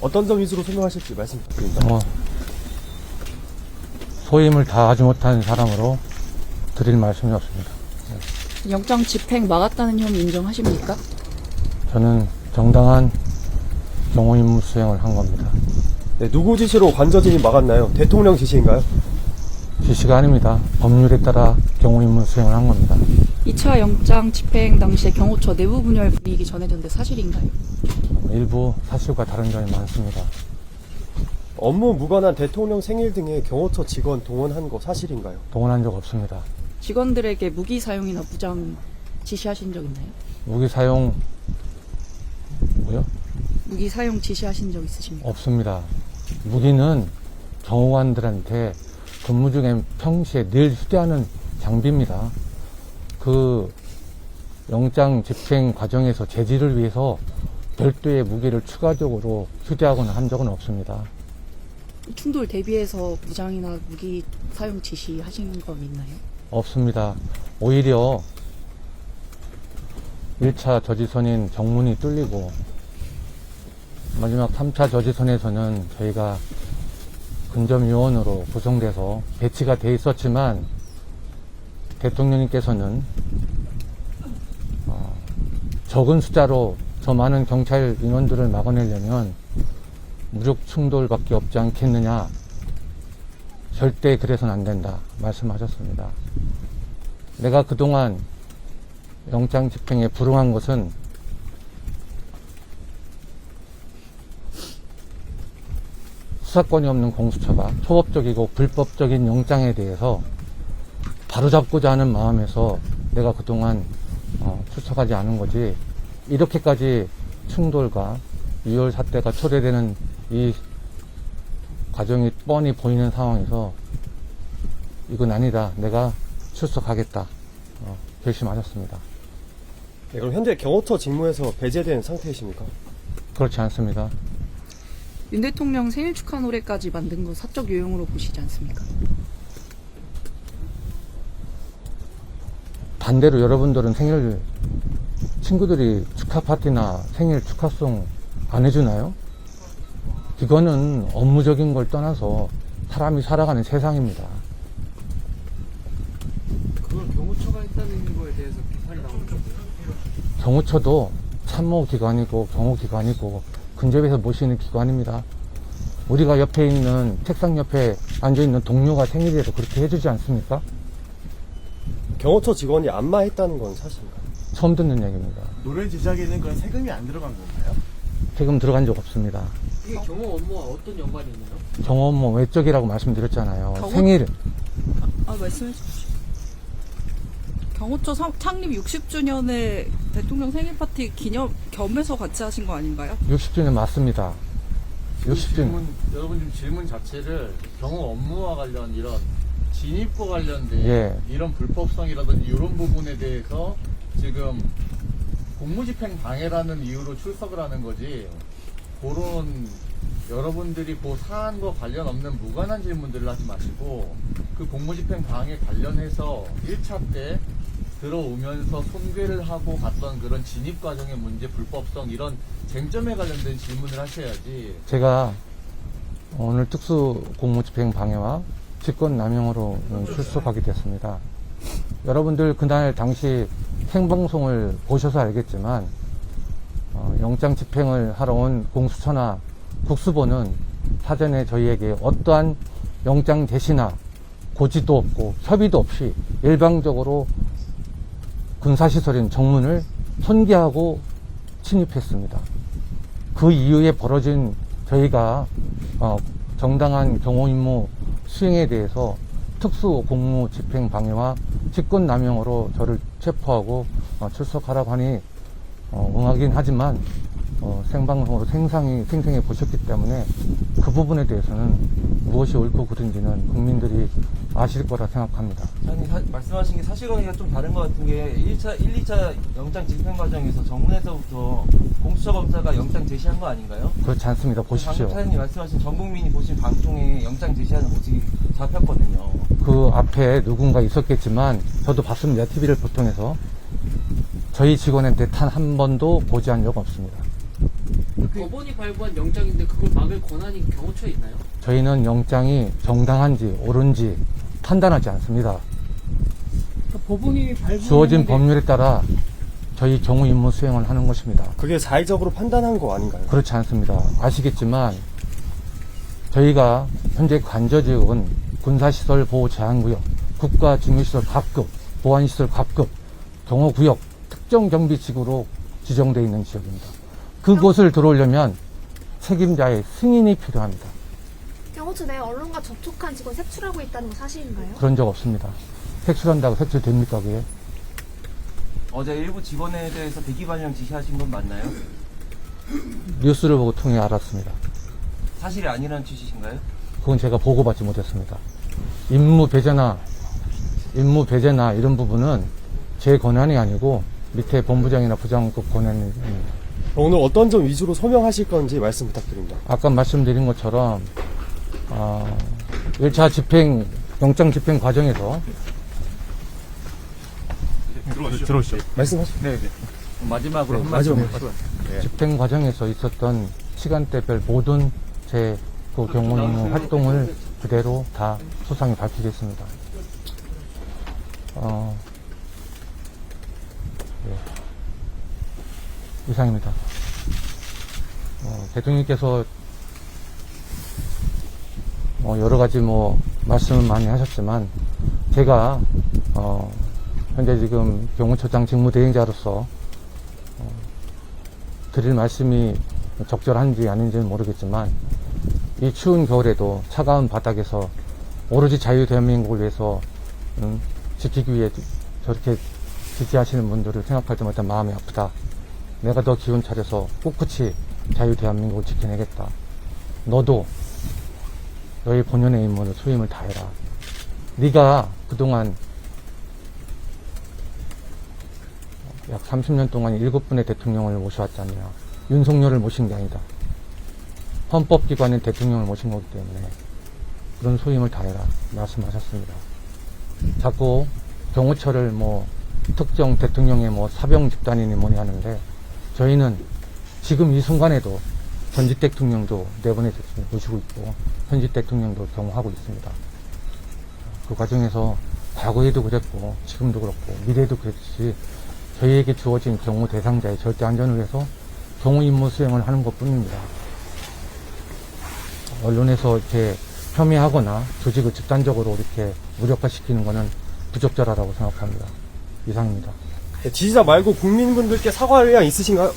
어떤 점 위주로 설명하실지 말씀 부탁드립니다. 소임을 다하지 못한 사람으로 드릴 말씀이 없습니다. 영장 집행 막았다는 혐의 인정하십니까? 저는 정당한 경호 임무 수행을 한 겁니다. 네, 누구 지시로 관저진이 막았나요? 대통령 지시인가요? 지시가 아닙니다. 법률에 따라 경호 임무 수행을 한 겁니다. 2차 영장 집행 당시에 경호처 내부 분열 분위기 전해졌는데 사실인가요? 일부 사실과 다른 점이 많습니다. 업무 무관한 대통령 생일 등에 경호처 직원 동원한 거 사실인가요? 동원한 적 없습니다. 직원들에게 무기 사용이나 무장 지시하신 적 있나요? 무기 사용 무기 사용 지시하신 적 있으십니까? 없습니다. 무기는 경호관들한테 근무 중에 평시에 늘 휴대하는 장비입니다. 그 영장 집행 과정에서 제지를 위해서 별도의 무기를 추가적으로 휴대하거나 한 적은 없습니다. 충돌 대비해서 무장이나 무기 사용 지시하신 건 있나요? 없습니다. 오히려 1차 저지선인 정문이 뚫리고 마지막 3차 저지선에서는 저희가 근접요원으로 구성돼서 배치가 돼 있었지만 대통령님께서는 적은 숫자로 저 많은 경찰 인원들을 막아내려면 무력 충돌밖에 없지 않겠느냐, 절대 그래서는 안 된다 말씀하셨습니다. 내가 그동안 영장 집행에 불응한 것은 수사권이 없는 공수처가 초법적이고 불법적인 영장에 대해서 바로잡고자 하는 마음에서 내가 그동안 출석하지 않은 거지, 이렇게까지 충돌과 유혈 사태가 초래되는 이 과정이 뻔히 보이는 상황에서 이건 아니다, 내가 출석하겠다 결심하셨습니다. 네, 그럼 현재 경호처 직무에서 배제된 상태이십니까? 그렇지 않습니다. 윤 대통령 생일 축하 노래까지 만든 건 사적 요용으로 보시지 않습니까? 반대로 여러분들은 생일, 친구들이 축하 파티나 생일 축하송 안 해주나요? 이거는 업무적인 걸 떠나서 사람이 살아가는 세상입니다. 그걸 경호처가 했다는 거에 대해서 비판이 나오는 건데요. 경호처도 참모기관이고 경호기관이고 근접해서 모시는 기관입니다. 우리가 옆에 있는, 책상 옆에 앉아있는 동료가 생일이라도 그렇게 해주지 않습니까? 경호처 직원이 안마했다는 건 사실인가요? 처음 듣는 얘기입니다. 노래 제작에는 그런 세금이 안 들어간 건가요? 세금 들어간 적 없습니다. 이게 경호 업무와 어떤 연관이 있나요? 경호 업무 외적이라고 말씀드렸잖아요. 경호- 생일, 말씀해 주십시오. 경호처 창립 60주년에 대통령 생일 파티 기념 겸해서 같이 하신 거 아닌가요? 60주년 맞습니다. 60주년. 여러분 지금 질문 자체를 경호 업무와 관련 이런 진입과 관련된 예. 이런 불법성이라든지 이런 부분에 대해서 지금 공무집행 방해라는 이유로 출석을 하는 거지, 그런 여러분들이 그 사안과 관련 없는 무관한 질문들을 하지 마시고 그 공무집행 방해 관련해서 1차 때 들어오면서 손괴를 하고 갔던 그런 진입 과정의 문제, 불법성, 이런 쟁점에 관련된 질문을 하셔야지. 제가 오늘 특수 공무집행 방해와 직권남용으로 출석하게 됐습니다. 여러분들 그날 당시 생방송을 보셔서 알겠지만 영장 집행을 하러 온 공수처나 국수본은 사전에 저희에게 어떠한 영장 제시나 고지도 없고 협의도 없이 일방적으로 군사시설인 정문을 손괴하고 침입했습니다. 그 이후에 벌어진 저희가 정당한 경호 임무 수행에 대해서 특수 공무 집행 방해와 직권남용으로 저를 체포하고 출석하라고 하니 응하긴 하지만 생방송으로 생생히 보셨기 때문에 그 부분에 대해서는 무엇이 옳고 그른지는 국민들이 아실 거라 생각합니다. 아니, 말씀하신 게 사실관계가 좀 다른 것 같은 게 1, 2차 영장 집행 과정에서 정문에서부터 공수처 검사가 영장 제시한 거 아닌가요? 그렇지 않습니다. 보십시오. 방금 사장님 말씀하신 전 국민이 보신 방송에 영장 제시하는 모습이 잡혔거든요. 그 앞에 누군가 있었겠지만 저도 봤습니다. TV를 보통해서 저희 직원한테 단 한 번도 고지한 적 없습니다. 법원이 발부한 영장인데 그걸 막을 권한이 경호처에 있나요? 저희는 영장이 정당한지 옳은지 판단하지 않습니다. 법원이 주어진 법률에 따라 저희 경우 임무 수행을 하는 것입니다. 그게 자의적으로 판단한 거 아닌가요? 그렇지 않습니다. 아시겠지만 저희가 현재 관저지역은 군사시설 보호 제한구역, 국가중요시설 각급, 보안시설 각급, 경호구역, 특정 경비지구로 지정되어 있는 지역입니다. 그곳을 들어오려면 책임자의 승인이 필요합니다. 경호처 내 언론과 접촉한 직원 색출하고 있다는 거 사실인가요? 그런 적 없습니다. 색출한다고 색출됩니까 그게? 어제 일부 직원에 대해서 대기 반영 지시하신 건 맞나요? 뉴스를 보고 통해 알았습니다. 사실이 아니라는 취지신가요? 그건 제가 보고받지 못했습니다. 임무 배제나 이런 부분은 제 권한이 아니고 밑에 본부장이나 부장급 권한입니다. 오늘 어떤 점 위주로 소명하실 건지 말씀 부탁드립니다. 아까 말씀드린 것처럼 1차 집행, 영장 집행 과정에서 들어오시죠. 말씀하시죠. 마지막으로 한 마지막 말씀. 집행 과정에서 있었던 시간대별 모든 제 그 경호 임무 활동을 그대로 다 소상히 밝히겠습니다. 이상입니다. 대통령께서 여러 가지 말씀을 많이 하셨지만 제가 현재 지금 경호처장 직무대행자로서 드릴 말씀이 적절한지 아닌지는 모르겠지만 이 추운 겨울에도 차가운 바닥에서 오로지 자유대한민국을 위해서 지키기 위해 저렇게 지지하시는 분들을 생각할 때마다 마음이 아프다. 내가 더 기운 차려서 꿋꿋이 자유대한민국을 지켜내겠다. 너도 너의 본연의 임무를 소임을 다해라. 네가 그동안 약 30년 동안 7분의 대통령을 모셔왔잖냐. 윤석열을 모신 게 아니다. 헌법기관인 대통령을 모신 거기 때문에 그런 소임을 다해라 말씀하셨습니다. 자꾸 경호처를 특정 대통령의 사병 집단이니 뭐니 하는데 저희는 지금 이 순간에도 전직 대통령도 내보내 모시고 있고 현직 대통령도 경호하고 있습니다. 그 과정에서 과거에도 그랬고 지금도 그렇고 미래에도 그랬듯이 저희에게 주어진 경호 대상자의 절대 안전을 위해서 경호 임무 수행을 하는 것 뿐입니다. 언론에서 이렇게 폄훼하거나 조직을 집단적으로 이렇게 무력화시키는 것은 부적절하다고 생각합니다. 이상입니다. 지지자 말고 국민분들께 사과할 의향 있으신가요?